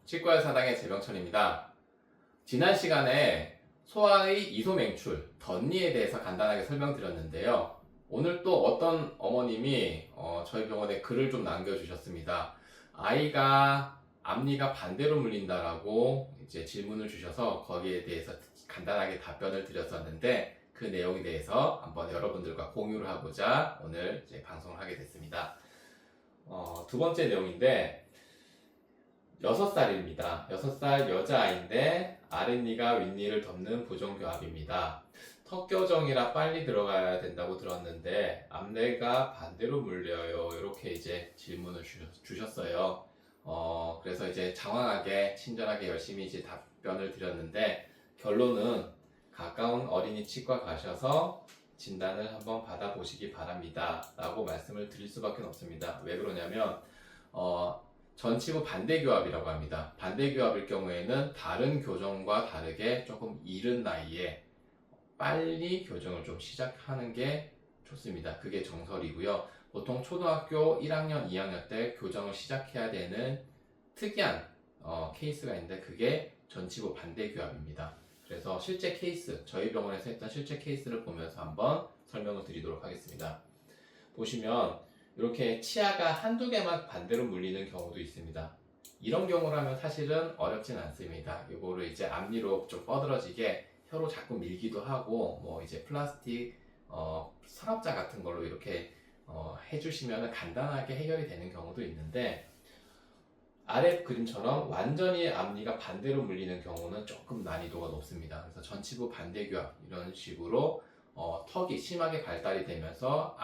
치과의 사당의 재병철입니다. 지난 시간에 소아의 이소맹출, 덧니에 대해서 간단하게 설명드렸는데요. 오늘 또 어떤 어머님이 저희 병원에 글을 좀 남겨주셨습니다. 아이가 앞니가 반대로 물린다라고 이제 질문을 주셔서 거기에 대해서 간단하게 답변을 드렸었는데 그 내용에 대해서 한번 여러분들과 공유를 하고자 오늘 이제 방송을 하게 됐습니다. 두 번째 내용인데 6살입니다. 6살 여자아이인데 아랫니가 윗니를 덮는 부종교합입니다. 턱교정이라 빨리 들어가야 된다고 들었는데 앞니가 반대로 물려요. 이렇게 이제 질문을 주셨어요. 그래서 이제 장황하게 친절하게 열심히 이제 답변을 드렸는데 결론은 가까운 어린이 치과 가셔서 진단을 한번 받아보시기 바랍니다. 라고 말씀을 드릴 수밖에 없습니다. 왜 그러냐면 전치부 반대교합이라고 합니다. 반대교합일 경우에는 다른 교정과 다르게 조금 이른 나이에 빨리 교정을 좀 시작하는 게 좋습니다. 그게 정설이고요. 보통 초등학교 1학년, 2학년 때 교정을 시작해야 되는 특이한 케이스가 있는데 그게 전치부 반대교합입니다. 그래서 실제 케이스, 저희 병원에서 했던 실제 케이스를 보면서 한번 설명을 드리도록 하겠습니다. 보시면 이렇게 치아가 한두 개만 반대로 물리는 경우도 있습니다. 이런 경우라면 사실은 어렵진 않습니다. 이거를 이제 앞니로 좀 뻗어지게 혀로 자꾸 밀기도 하고 뭐 이제 플라스틱 서랍자 같은 걸로 이렇게 해주시면 간단하게 해결이 되는 경우도 있는데 아래 그림처럼 완전히 앞니가 반대로 물리는 경우는 조금 난이도가 높습니다. 그래서 전치부 반대교합 이런 식으로 턱이 심하게 발달이 되면서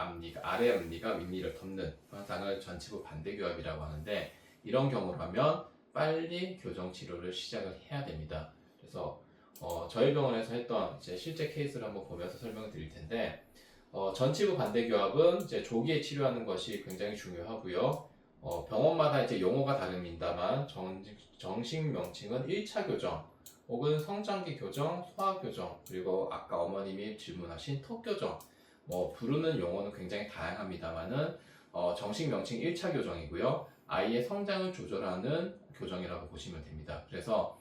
아래 앞니가 윗니를 덮는 현상을 전치부 반대교합이라고 하는데 이런 경우라면 빨리 교정 치료를 시작을 해야 됩니다. 그래서 저희 병원에서 했던 이제 실제 케이스를 한번 보면서 설명을 드릴 텐데 전치부 반대교합은 이제 조기에 치료하는 것이 굉장히 중요하고요. 병원마다 이제 용어가 다릅니다만 정식 명칭은 1차 교정 혹은 성장기 교정, 소아 교정, 그리고 아까 어머님이 질문하신 턱 교정 부르는 용어는 굉장히 다양합니다만은 정식 명칭 1차 교정이고요. 아이의 성장을 조절하는 교정이라고 보시면 됩니다. 그래서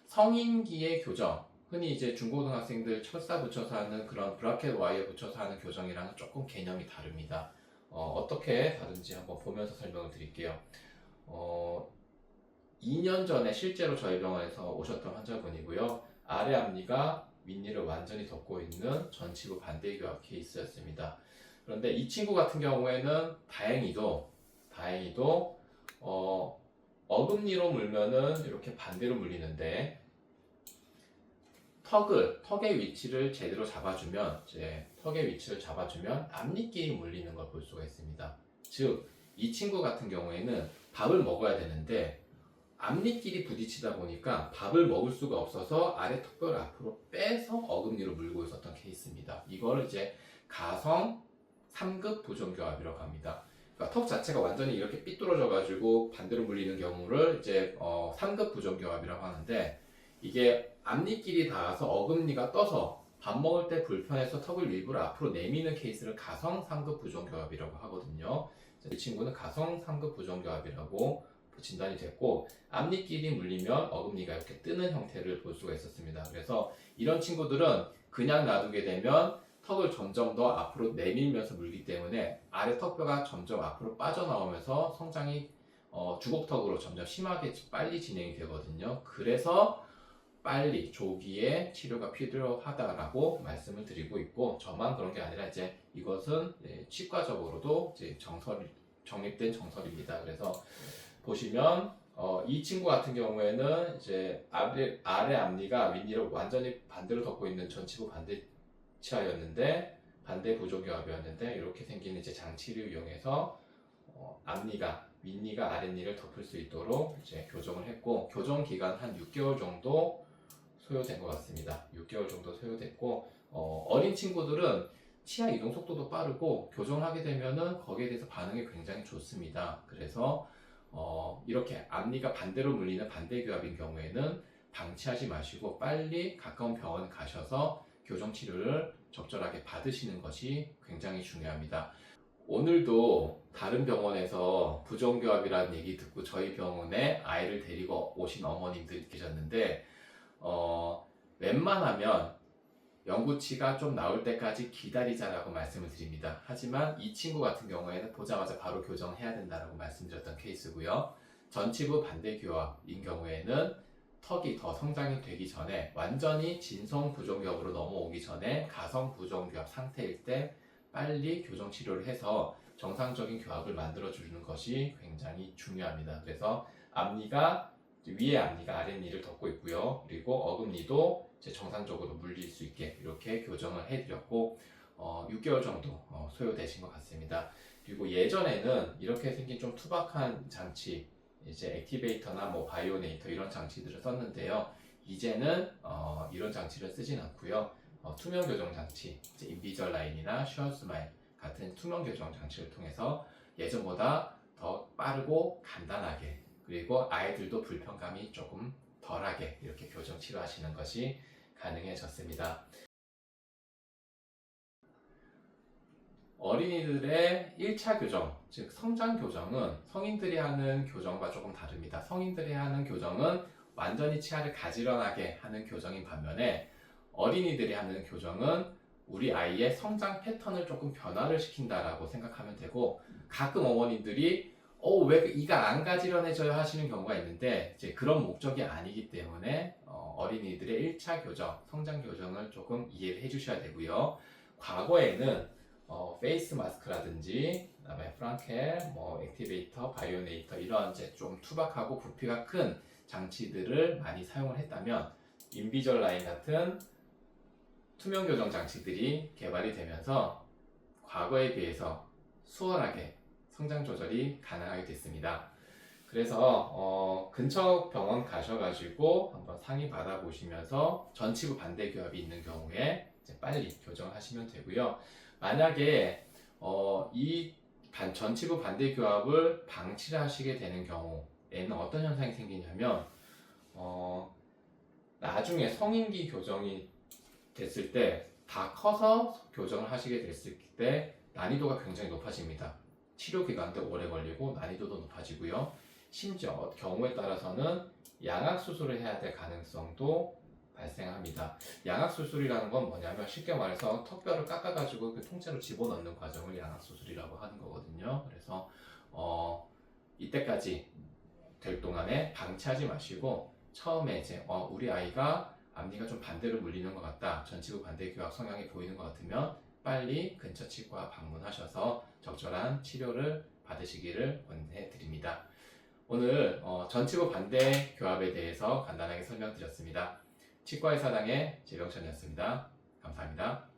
성인기의 교정, 흔히 이제 중고등학생들 철사 붙여서 하는 그런 브라켓 와이어 붙여서 하는 교정이랑은 조금 개념이 다릅니다. 어떻게 다른지 한번 보면서 설명을 드릴게요. 2년 전에 실제로 저희 병원에서 오셨던 환자분이고요. 아래 앞니가 윗니를 완전히 덮고 있는 전치부 반대교합 케이스였습니다. 그런데 이 친구 같은 경우에는 다행히도 어금니로 물면은 이렇게 반대로 물리는데 턱의 위치를 제대로 잡아주면 앞니끼리 물리는 걸 볼 수가 있습니다. 즉, 이 친구 같은 경우에는 밥을 먹어야 되는데 앞니끼리 부딪히다 보니까 밥을 먹을 수가 없어서 아래 턱뼈를 앞으로 빼서 어금니로 물고 있었던 케이스입니다. 이걸 이제 가성 3급 부종교합이라고 합니다. 그러니까 턱 자체가 완전히 이렇게 삐뚤어져 가지고 반대로 물리는 경우를 이제 3급 부종교합이라고 하는데 이게 앞니끼리 닿아서 어금니가 떠서 밥 먹을 때 불편해서 턱을 일부러 앞으로 내미는 케이스를 가성 3급 부종교합이라고 하거든요. 이 친구는 가성 3급 부종교합이라고 진단이 됐고 앞니끼리 물리면 어금니가 이렇게 뜨는 형태를 볼 수가 있었습니다. 그래서 이런 친구들은 그냥 놔두게 되면 턱을 점점 더 앞으로 내밀면서 물기 때문에 아래 턱뼈가 점점 앞으로 빠져나오면서 성장이 주걱턱으로 점점 심하게 빨리 진행이 되거든요. 그래서 빨리 조기에 치료가 필요하다라고 말씀을 드리고 있고 저만 그런 게 아니라 이제 이것은 치과적으로도 이제 정립된 정설입니다. 그래서 보시면 이 친구 같은 경우에는 이제 아래 앞니가 윗니를 완전히 반대로 덮고 있는 전치부 반대 치아였는데 반대 부종교합이었는데 이렇게 생긴 이제 장치를 이용해서 윗니가 아랫니를 덮을 수 있도록 이제 교정을 했고 교정 기간 한 6개월 정도 소요된 것 같습니다. 6개월 정도 소요됐고 어린 친구들은 치아 이동 속도도 빠르고 교정하게 되면은 거기에 대해서 반응이 굉장히 좋습니다. 그래서 이렇게 앞니가 반대로 물리는 반대교합인 경우에는 방치하지 마시고 빨리 가까운 병원 가셔서 교정 치료를 적절하게 받으시는 것이 굉장히 중요합니다. 오늘도 다른 병원에서 부정교합이라는 얘기 듣고 저희 병원에 아이를 데리고 오신 어머님들이 계셨는데 웬만하면 영구치가 좀 나올 때까지 기다리자라고 말씀을 드립니다. 하지만 이 친구 같은 경우에는 보자마자 바로 교정해야 된다라고 말씀드렸던 케이스고요. 전치부 반대교합인 경우에는 턱이 더 성장이 되기 전에 완전히 진성 부정교합으로 넘어오기 전에 가성 부정교합 상태일 때 빨리 교정 치료를 해서 정상적인 교합을 만들어 주는 것이 굉장히 중요합니다. 그래서 앞니가 위에 앞니가 아랫니를 덮고 있고요. 그리고 어금니도 이제 정상적으로 물릴 수 있게 이렇게 교정을 해드렸고 6개월 정도 소요되신 것 같습니다. 그리고 예전에는 이렇게 생긴 좀 투박한 장치, 이제 액티베이터나 뭐 바이오네이터 이런 장치들을 썼는데요. 이제는 이런 장치를 쓰진 않고요. 투명 교정 장치, 이제 인비절라인이나 슈어스마일 같은 투명 교정 장치를 통해서 예전보다 더 빠르고 간단하게, 그리고 아이들도 불편감이 조금 덜하게 이렇게 교정 치료하시는 것이 가능해졌습니다. 어린이들의 1차 교정, 즉 성장 교정은 성인들이 하는 교정과 조금 다릅니다. 성인들이 하는 교정은 완전히 치아를 가지런하게 하는 교정인 반면에 어린이들이 하는 교정은 우리 아이의 성장 패턴을 조금 변화를 시킨다라고 생각하면 되고, 가끔 어머님들이 왜 이가 안 가지런해져요 하시는 경우가 있는데 이제 그런 목적이 아니기 때문에 어린이들의 1차 교정, 성장 교정을 조금 이해를 해주셔야 되고요. 과거에는 페이스 마스크라든지 그다음에 프랑켈, 뭐 액티베이터, 바이오네이터 이런 이제 좀 투박하고 부피가 큰 장치들을 많이 사용을 했다면 인비절라인 같은 투명 교정 장치들이 개발이 되면서 과거에 비해서 수월하게 성장 조절이 가능하게 됐습니다. 그래서 근처 병원 가셔가지고 한번 상의 받아보시면서 전치부 반대 교합이 있는 경우에 이제 빨리 교정을 하시면 되고요. 만약에 이 전치부 반대 교합을 방치를 하시게 되는 경우에는 어떤 현상이 생기냐면 나중에 성인기 교정이 됐을 때 다 커서 교정을 하시게 됐을 때 난이도가 굉장히 높아집니다. 치료 기간도 오래 걸리고 난이도도 높아지고요. 심지어 경우에 따라서는 양악 수술을 해야 될 가능성도 발생합니다. 양악 수술이라는 건 뭐냐면 쉽게 말해서 턱뼈를 깎아가지고 그 통째로 집어넣는 과정을 양악 수술이라고 하는 거거든요. 그래서 이때까지 될 동안에 방치하지 마시고 처음에 이제 우리 아이가 앞니가 좀 반대로 물리는 것 같다, 전치부 반대 교합 성향이 보이는 것 같으면 빨리 근처 치과 방문하셔서 적절한 치료를 받으시기를 권해 드립니다. 오늘 전치부 반대 교합에 대해서 간단하게 설명드렸습니다. 치과의사당의 재병천이었습니다. 감사합니다.